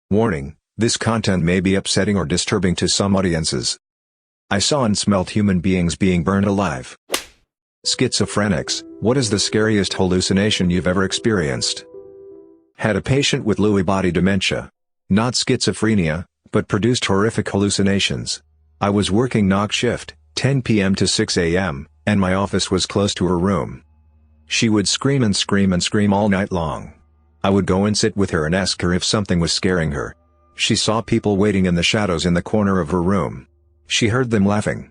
Warning, this content may be upsetting or disturbing to some audiences. I saw and smelt human beings being burned alive. Schizophrenics, what is the scariest hallucination you've ever experienced? Had a patient with Lewy body dementia. Not schizophrenia, but produced horrific hallucinations. I was working knock shift, 10 p.m. to 6 a.m., and my office was close to her room. She would scream and scream and scream all night long. I would go and sit with her and ask her if something was scaring her. She saw people waiting in the shadows in the corner of her room. She heard them laughing.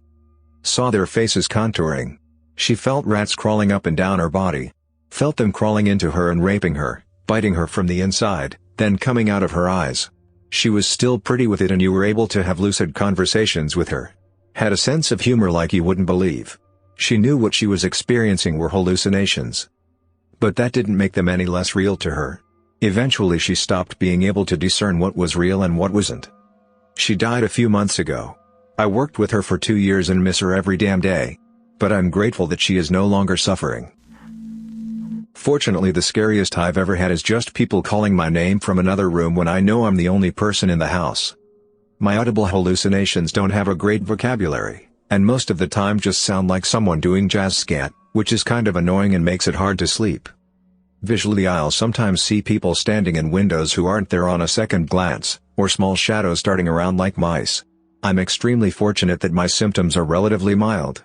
Saw their faces contouring. She felt rats crawling up and down her body. Felt them crawling into her and raping her, biting her from the inside, then coming out of her eyes. She was still pretty with it and you were able to have lucid conversations with her. Had a sense of humor like you wouldn't believe. She knew what she was experiencing were hallucinations. But that didn't make them any less real to her. Eventually she stopped being able to discern what was real and what wasn't. She died a few months ago. I worked with her for 2 years and miss her every damn day. But I'm grateful that she is no longer suffering. Fortunately, the scariest I've ever had is just people calling my name from another room when I know I'm the only person in the house. My audible hallucinations don't have a great vocabulary, and most of the time just sound like someone doing jazz scat, which is kind of annoying and makes it hard to sleep. Visually, I'll sometimes see people standing in windows who aren't there on a second glance, or small shadows darting around like mice. I'm extremely fortunate that my symptoms are relatively mild.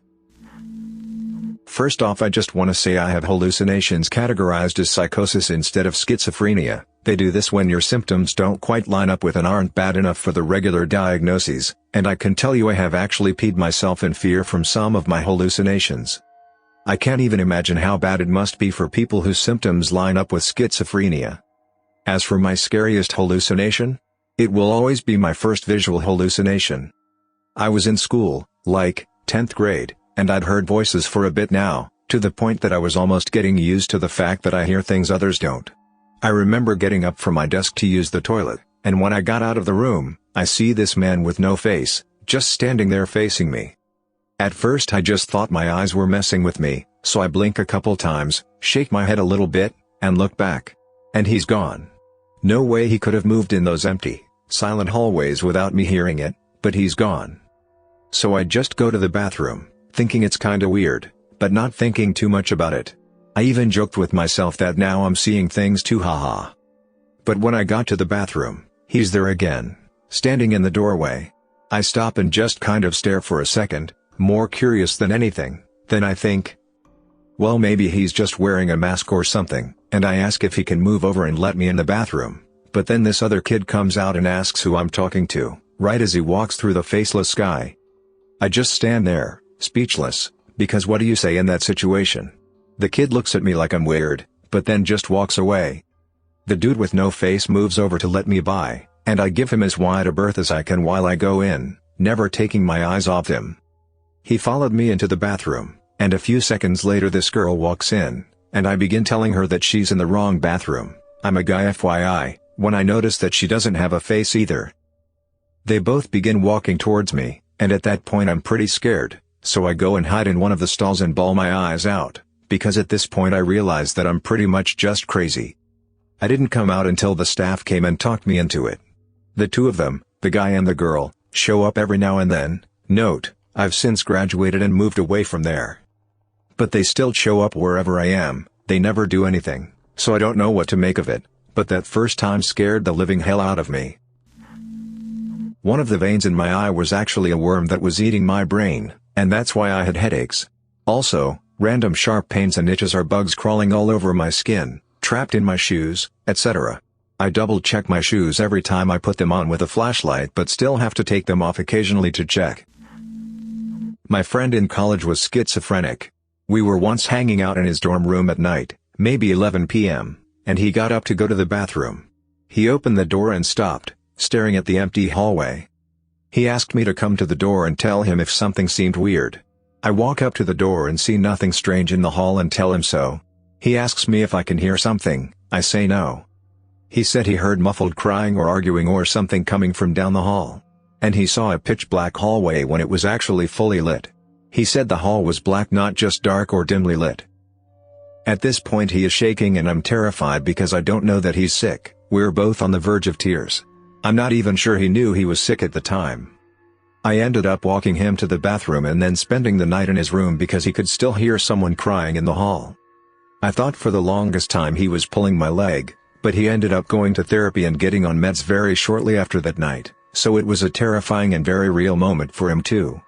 First off, I just want to say I have hallucinations categorized as psychosis instead of schizophrenia. They do this when your symptoms don't quite line up with and aren't bad enough for the regular diagnoses, and I can tell you I have actually peed myself in fear from some of my hallucinations. I can't even imagine how bad it must be for people whose symptoms line up with schizophrenia. As for my scariest hallucination, it will always be my first visual hallucination. I was in school, like 10th grade. And I'd heard voices for a bit now, to the point that I was almost getting used to the fact that I hear things others don't. I remember getting up from my desk to use the toilet, and when I got out of the room, I see this man with no face, just standing there facing me. At first I just thought my eyes were messing with me, so I blink a couple times, shake my head a little bit, and look back. And he's gone. No way he could have moved in those empty, silent hallways without me hearing it, but he's gone. So I just go to the bathroom, thinking it's kinda weird, but not thinking too much about it. I even joked with myself that now I'm seeing things too, haha. But when I got to the bathroom, he's there again, standing in the doorway. I stop and just kind of stare for a second, more curious than anything. Then I think, well, maybe he's just wearing a mask or something, and I ask if he can move over and let me in the bathroom. But then this other kid comes out and asks who I'm talking to, right as he walks through the faceless guy. I just stand there, speechless, because what do you say in that situation? The kid looks at me like I'm weird, but then just walks away. The dude with no face moves over to let me by, and I give him as wide a berth as I can while I go in, never taking my eyes off him. He followed me into the bathroom, and a few seconds later this girl walks in, and I begin telling her that she's in the wrong bathroom. I'm a guy, FYI, when I notice that she doesn't have a face either. They both begin walking towards me, and at that point I'm pretty scared. So I go and hide in one of the stalls and bawl my eyes out, because at this point I realize that I'm pretty much just crazy. I didn't come out until the staff came and talked me into it. The two of them, the guy and the girl, show up every now and then. Note, I've since graduated and moved away from there. But they still show up wherever I am. They never do anything, so I don't know what to make of it, but that first time scared the living hell out of me. One of the veins in my eye was actually a worm that was eating my brain. And that's why I had headaches. Also, random sharp pains and itches are bugs crawling all over my skin, trapped in my shoes, etc. I double-check my shoes every time I put them on with a flashlight but still have to take them off occasionally to check. My friend in college was schizophrenic. We were once hanging out in his dorm room at night, maybe 11 p.m., and he got up to go to the bathroom. He opened the door and stopped, staring at the empty hallway. He asked me to come to the door and tell him if something seemed weird. I walk up to the door and see nothing strange in the hall and tell him so. He asks me if I can hear something. I say no. He said he heard muffled crying or arguing or something coming from down the hall. And he saw a pitch-black hallway when it was actually fully lit. He said the hall was black, not just dark or dimly lit. At this point he is shaking and I'm terrified because I don't know that he's sick. We're both on the verge of tears. I'm not even sure he knew he was sick at the time. I ended up walking him to the bathroom and then spending the night in his room because he could still hear someone crying in the hall. I thought for the longest time he was pulling my leg, but he ended up going to therapy and getting on meds very shortly after that night, so it was a terrifying and very real moment for him too.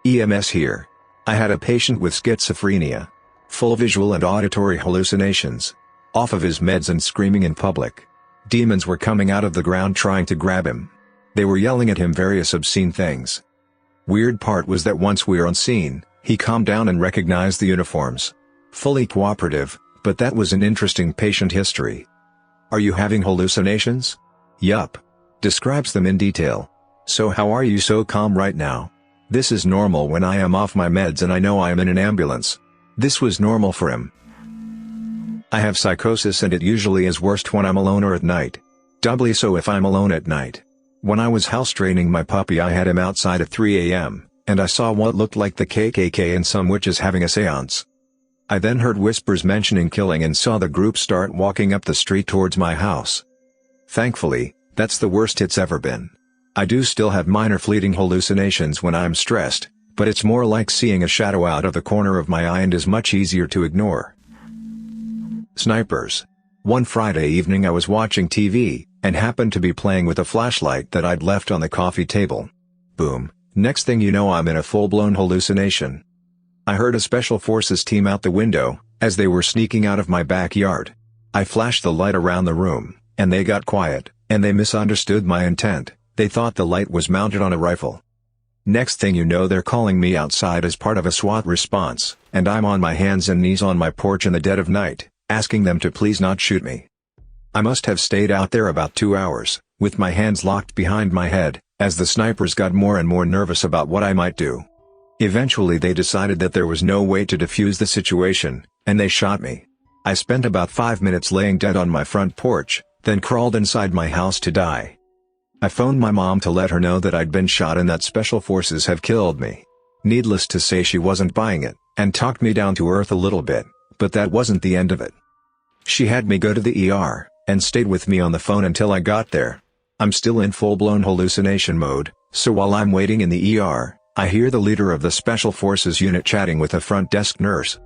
EMS here. I had a patient with schizophrenia. Full visual and auditory hallucinations. Off of his meds and screaming in public. Demons were coming out of the ground trying to grab him. They were yelling at him various obscene things. Weird part was that once we were on scene, he calmed down and recognized the uniforms. Fully cooperative, but that was an interesting patient history. Are you having hallucinations? Yup. Describes them in detail. So how are you so calm right now? This is normal when I am off my meds and I know I am in an ambulance. This was normal for him. I have psychosis and it usually is worst when I'm alone or at night. Doubly so if I'm alone at night. When I was house training my puppy I had him outside at 3 a.m., and I saw what looked like the KKK and some witches having a seance. I then heard whispers mentioning killing and saw the group start walking up the street towards my house. Thankfully, that's the worst it's ever been. I do still have minor fleeting hallucinations when I'm stressed, but it's more like seeing a shadow out of the corner of my eye and is much easier to ignore. Snipers. One Friday evening I was watching TV, and happened to be playing with a flashlight that I'd left on the coffee table. Boom, next thing you know I'm in a full-blown hallucination. I heard a special forces team out the window, as they were sneaking out of my backyard. I flashed the light around the room, and they got quiet, and they misunderstood my intent. They thought the light was mounted on a rifle. Next thing you know they're calling me outside as part of a SWAT response, and I'm on my hands and knees on my porch in the dead of night, asking them to please not shoot me. I must have stayed out there about 2 hours, with my hands locked behind my head, as the snipers got more and more nervous about what I might do. Eventually they decided that there was no way to defuse the situation, and they shot me. I spent about 5 minutes laying dead on my front porch, then crawled inside my house to die. I phoned my mom to let her know that I'd been shot and that special forces have killed me. Needless to say she wasn't buying it, and talked me down to earth a little bit, but that wasn't the end of it. She had me go to the ER, and stayed with me on the phone until I got there. I'm still in full-blown hallucination mode, so while I'm waiting in the ER, I hear the leader of the Special Forces unit chatting with a front desk nurse.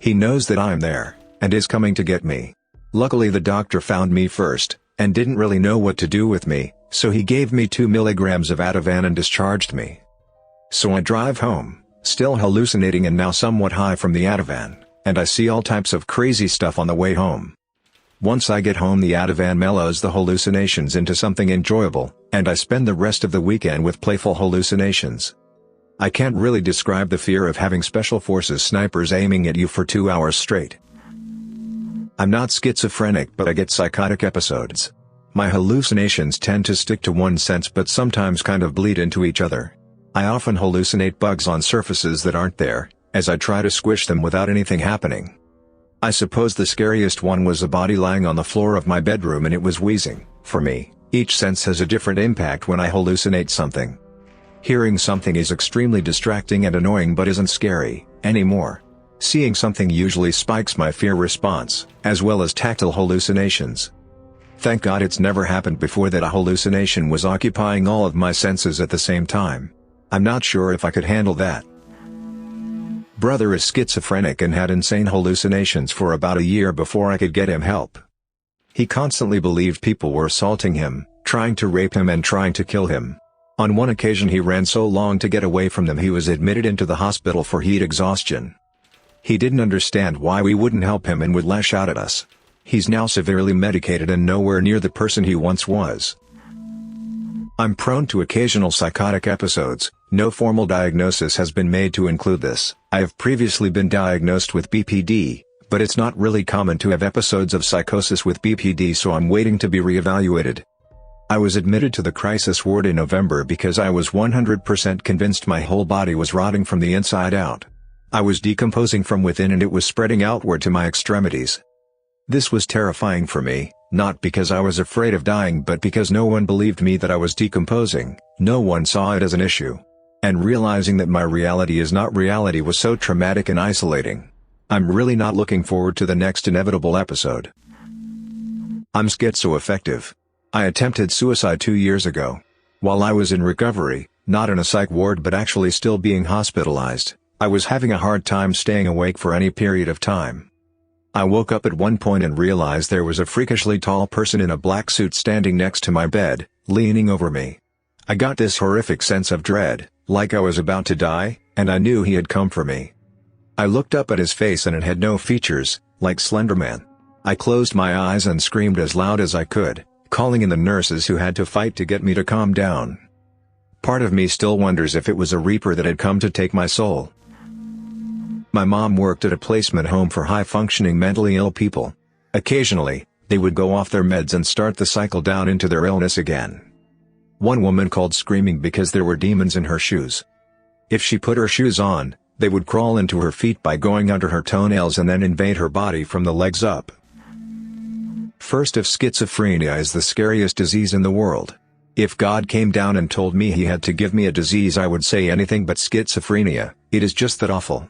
He knows that I'm there, and is coming to get me. Luckily the doctor found me first, and didn't really know what to do with me, so he gave me 2 milligrams of Ativan and discharged me. So I drive home, still hallucinating and now somewhat high from the Ativan, and I see all types of crazy stuff on the way home. Once I get home the Ativan mellows the hallucinations into something enjoyable, and I spend the rest of the weekend with playful hallucinations. I can't really describe the fear of having Special Forces snipers aiming at you for 2 hours straight. I'm not schizophrenic but I get psychotic episodes. My hallucinations tend to stick to one sense but sometimes kind of bleed into each other. I often hallucinate bugs on surfaces that aren't there, as I try to squish them without anything happening. I suppose the scariest one was a body lying on the floor of my bedroom and it was wheezing. For me, each sense has a different impact when I hallucinate something. Hearing something is extremely distracting and annoying but isn't scary anymore. Seeing something usually spikes my fear response, as well as tactile hallucinations. Thank God it's never happened before that a hallucination was occupying all of my senses at the same time. I'm not sure if I could handle that. Brother is schizophrenic and had insane hallucinations for about a year before I could get him help. He constantly believed people were assaulting him, trying to rape him and trying to kill him. On one occasion he ran so long to get away from them he was admitted into the hospital for heat exhaustion. He didn't understand why we wouldn't help him and would lash out at us. He's now severely medicated and nowhere near the person he once was. I'm prone to occasional psychotic episodes. No formal diagnosis has been made to include this. I have previously been diagnosed with BPD, but it's not really common to have episodes of psychosis with BPD, so I'm waiting to be reevaluated. I was admitted to the crisis ward in November because I was 100% convinced my whole body was rotting from the inside out. I was decomposing from within and it was spreading outward to my extremities. This was terrifying for me, not because I was afraid of dying but because no one believed me that I was decomposing, no one saw it as an issue. And realizing that my reality is not reality was so traumatic and isolating. I'm really not looking forward to the next inevitable episode. I'm schizoaffective. I attempted suicide 2 years ago. While I was in recovery, not in a psych ward but actually still being hospitalized, I was having a hard time staying awake for any period of time. I woke up at one point and realized there was a freakishly tall person in a black suit standing next to my bed, leaning over me. I got this horrific sense of dread, like I was about to die, and I knew he had come for me. I looked up at his face and it had no features, like Slender Man. I closed my eyes and screamed as loud as I could, calling in the nurses who had to fight to get me to calm down. Part of me still wonders if it was a reaper that had come to take my soul. My mom worked at a placement home for high-functioning mentally ill people. Occasionally, they would go off their meds and start the cycle down into their illness again. One woman called screaming because there were demons in her shoes. If she put her shoes on, they would crawl into her feet by going under her toenails and then invade her body from the legs up. First, if schizophrenia is the scariest disease in the world. If God came down and told me he had to give me a disease, I would say anything but schizophrenia. It is just that awful.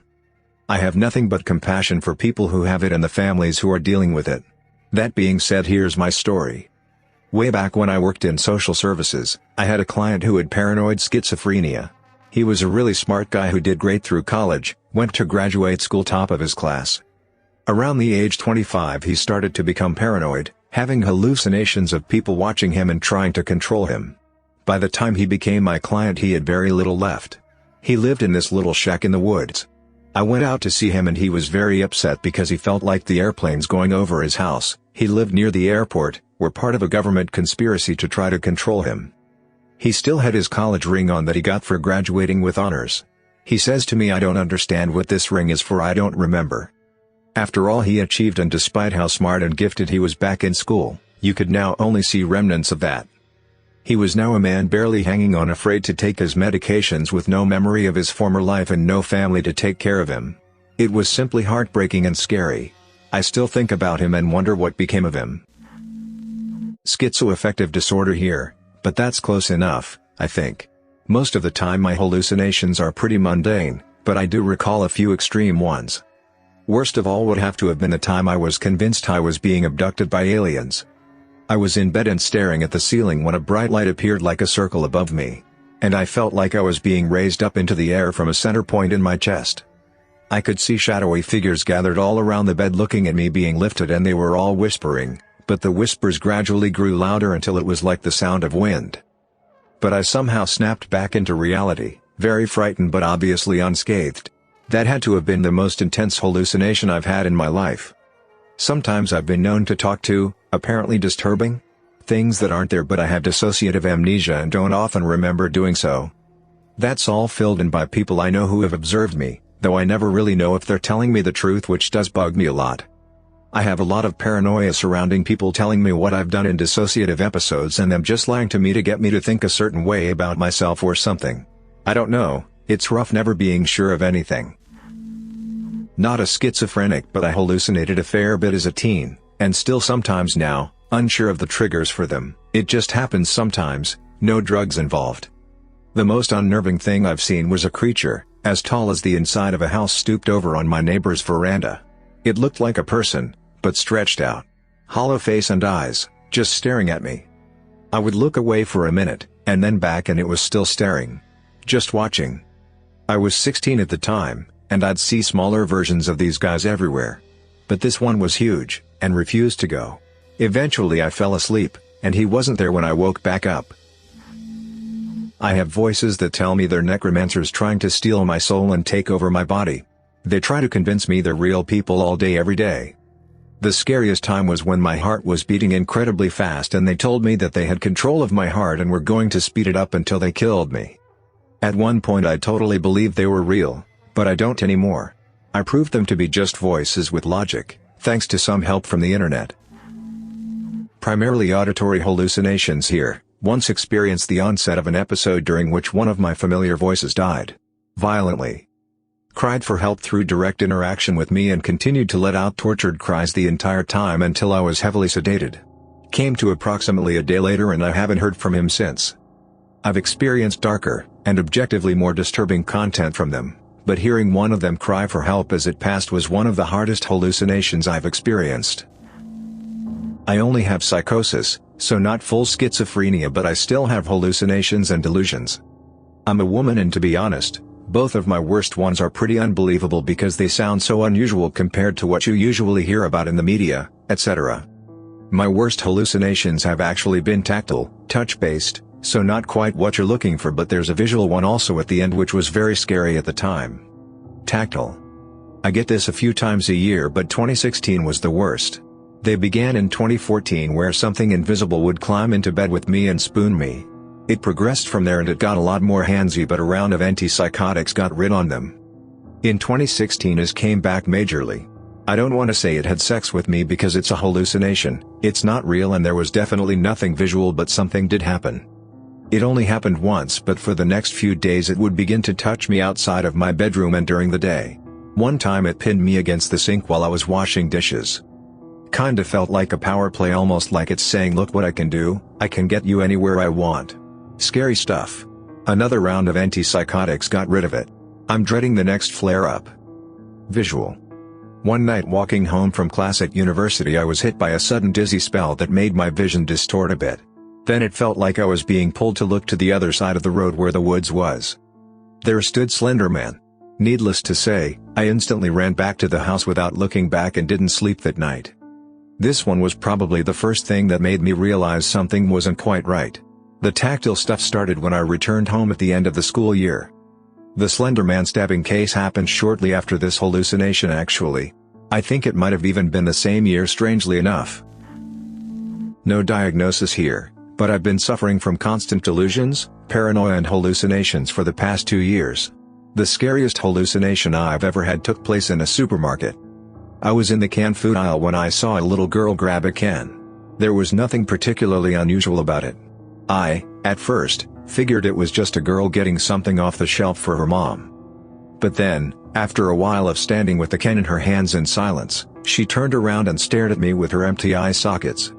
I have nothing but compassion for people who have it and the families who are dealing with it. That being said, here's my story. Way back when I worked in social services, I had a client who had paranoid schizophrenia. He was a really smart guy who did great through college, went to graduate school top of his class. Around the age 25 he started to become paranoid, having hallucinations of people watching him and trying to control him. By the time he became my client he had very little left. He lived in this little shack in the woods. I went out to see him and he was very upset because he felt like the airplanes going over his house. He lived near the airport, were part of a government conspiracy to try to control him. He still had his college ring on that he got for graduating with honors. He says to me, "I don't understand what this ring is for, I don't remember." After all he achieved and despite how smart and gifted he was back in school, you could now only see remnants of that. He was now a man barely hanging on, afraid to take his medications, with no memory of his former life and no family to take care of him. It was simply heartbreaking and scary. I still think about him and wonder what became of him. Schizoaffective disorder here, but that's close enough, I think. Most of the time my hallucinations are pretty mundane, but I do recall a few extreme ones. Worst of all would have to have been the time I was convinced I was being abducted by aliens. I was in bed and staring at the ceiling when a bright light appeared like a circle above me. And I felt like I was being raised up into the air from a center point in my chest. I could see shadowy figures gathered all around the bed looking at me, being lifted, and they were all whispering, but the whispers gradually grew louder until it was like the sound of wind. But I somehow snapped back into reality, very frightened but obviously unscathed. That had to have been the most intense hallucination I've had in my life. Sometimes I've been known to talk to, apparently disturbing, things that aren't there, but I have dissociative amnesia and don't often remember doing so. That's all filled in by people I know who have observed me, though I never really know if they're telling me the truth, which does bug me a lot. I have a lot of paranoia surrounding people telling me what I've done in dissociative episodes and them just lying to me to get me to think a certain way about myself or something. I don't know, it's rough never being sure of anything. Not a schizophrenic, but I hallucinated a fair bit as a teen, and still sometimes now, unsure of the triggers for them. It just happens sometimes, no drugs involved. The most unnerving thing I've seen was a creature, as tall as the inside of a house, stooped over on my neighbor's veranda. It looked like a person, but stretched out. Hollow face and eyes, just staring at me. I would look away for a minute, and then back, and it was still staring. Just watching. I was 16 at the time, and I'd see smaller versions of these guys everywhere. But this one was huge, and refused to go. Eventually I fell asleep, and he wasn't there when I woke back up. I have voices that tell me they're necromancers trying to steal my soul and take over my body. They try to convince me they're real people all day every day. The scariest time was when my heart was beating incredibly fast and they told me that they had control of my heart and were going to speed it up until they killed me. At one point I totally believed they were real, but I don't anymore. I proved them to be just voices with logic, thanks to some help from the internet. Primarily auditory hallucinations here. Once experienced the onset of an episode during which one of my familiar voices died. Violently. Cried for help through direct interaction with me and continued to let out tortured cries the entire time until I was heavily sedated. Came to approximately a day later and I haven't heard from him since. I've experienced darker, and objectively more disturbing content from them, but hearing one of them cry for help as it passed was one of the hardest hallucinations I've experienced. I only have psychosis, so not full schizophrenia, but I still have hallucinations and delusions. I'm a woman, and to be honest, both of my worst ones are pretty unbelievable because they sound so unusual compared to what you usually hear about in the media, etc. My worst hallucinations have actually been tactile, touch-based, so not quite what you're looking for, but there's a visual one also at the end which was very scary at the time. Tactile. I get this a few times a year, but 2016 was the worst. They began in 2014 where something invisible would climb into bed with me and spoon me. It progressed from there and it got a lot more handsy, but a round of antipsychotics got rid on them. In 2016 it came back majorly. I don't want to say it had sex with me because it's a hallucination, it's not real, and there was definitely nothing visual, but something did happen. It only happened once, but for the next few days it would begin to touch me outside of my bedroom and during the day. One time it pinned me against the sink while I was washing dishes. Kinda felt like a power play, almost like it's saying, look what I can do, I can get you anywhere I want. Scary stuff. Another round of antipsychotics got rid of it. I'm dreading the next flare-up. Visual. One night walking home from class at university, I was hit by a sudden dizzy spell that made my vision distort a bit. Then it felt like I was being pulled to look to the other side of the road where the woods was. There stood Slender Man. Needless to say, I instantly ran back to the house without looking back and didn't sleep that night. This one was probably the first thing that made me realize something wasn't quite right. The tactile stuff started when I returned home at the end of the school year. The Slender Man stabbing case happened shortly after this hallucination actually. I think it might have even been the same year, strangely enough. No diagnosis here, but I've been suffering from constant delusions, paranoia and hallucinations for the past 2 years. The scariest hallucination I've ever had took place in a supermarket. I was in the canned food aisle when I saw a little girl grab a can. There was nothing particularly unusual about it. I, at first, figured it was just a girl getting something off the shelf for her mom. But then, after a while of standing with the can in her hands in silence, she turned around and stared at me with her empty eye sockets.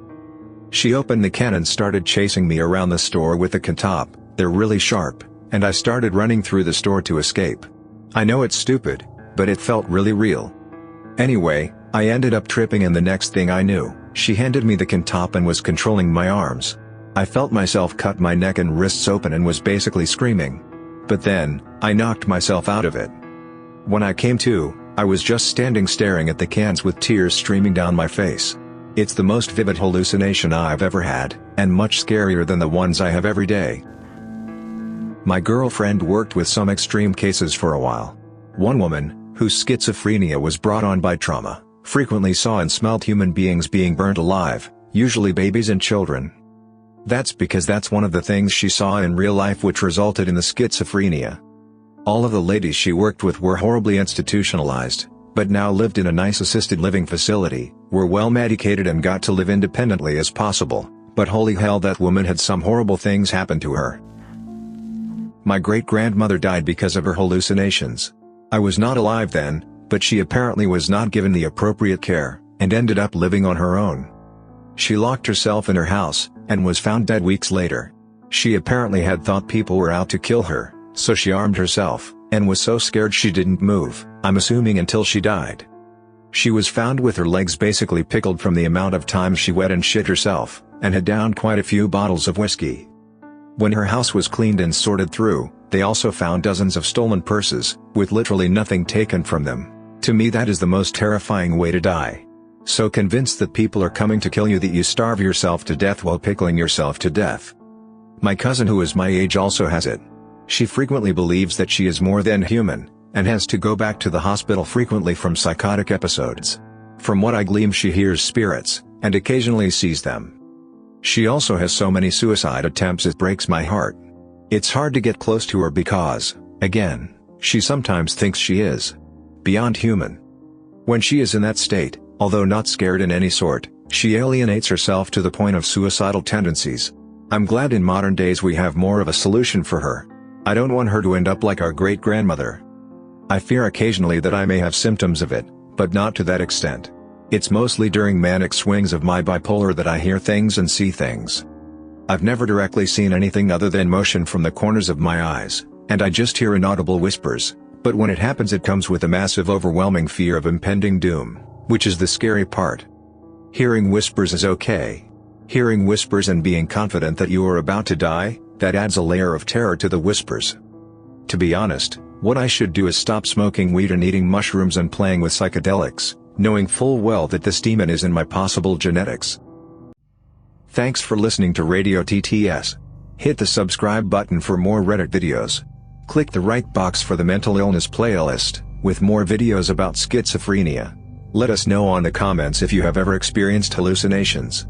She opened the can and started chasing me around the store with the can top. They're really sharp, and I started running through the store to escape. I know it's stupid, but it felt really real. Anyway, I ended up tripping, and the next thing I knew, she handed me the can top and was controlling my arms. I felt myself cut my neck and wrists open and was basically screaming. But then, I knocked myself out of it. When I came to, I was just standing staring at the cans with tears streaming down my face. It's the most vivid hallucination I've ever had, and much scarier than the ones I have every day. My girlfriend worked with some extreme cases for a while. One woman, whose schizophrenia was brought on by trauma, frequently saw and smelled human beings being burned alive, usually babies and children. That's because that's one of the things she saw in real life which resulted in the schizophrenia. All of the ladies she worked with were horribly institutionalized, but now lived in a nice assisted living facility, were well medicated and got to live independently as possible, but holy hell, that woman had some horrible things happen to her. My great-grandmother died because of her hallucinations. I was not alive then, but she apparently was not given the appropriate care, and ended up living on her own. She locked herself in her house, and was found dead weeks later. She apparently had thought people were out to kill her, so she armed herself, and was so scared she didn't move, I'm assuming until she died. She was found with her legs basically pickled from the amount of times she wet and shit herself, and had downed quite a few bottles of whiskey. When her house was cleaned and sorted through, they also found dozens of stolen purses, with literally nothing taken from them. To me, that is the most terrifying way to die. So convinced that people are coming to kill you that you starve yourself to death while pickling yourself to death. My cousin, who is my age, also has it. She frequently believes that she is more than human, and has to go back to the hospital frequently from psychotic episodes. From what I glean, she hears spirits, and occasionally sees them. She also has so many suicide attempts it breaks my heart. It's hard to get close to her because, again, she sometimes thinks she is beyond human. When she is in that state, although not scared in any sort, she alienates herself to the point of suicidal tendencies. I'm glad in modern days we have more of a solution for her. I don't want her to end up like our great-grandmother. I fear occasionally that I may have symptoms of it, but not to that extent. It's mostly during manic swings of my bipolar that I hear things and see things. I've never directly seen anything other than motion from the corners of my eyes, and I just hear inaudible whispers, but when it happens it comes with a massive overwhelming fear of impending doom, which is the scary part. Hearing whispers is okay. Hearing whispers and being confident that you are about to die, that adds a layer of terror to the whispers. To be honest, what I should do is stop smoking weed and eating mushrooms and playing with psychedelics, knowing full well that this demon is in my possible genetics. Thanks for listening to Radio TTS. Hit the subscribe button for more Reddit videos. Click the right box for the mental illness playlist, with more videos about schizophrenia. Let us know on the comments if you have ever experienced hallucinations.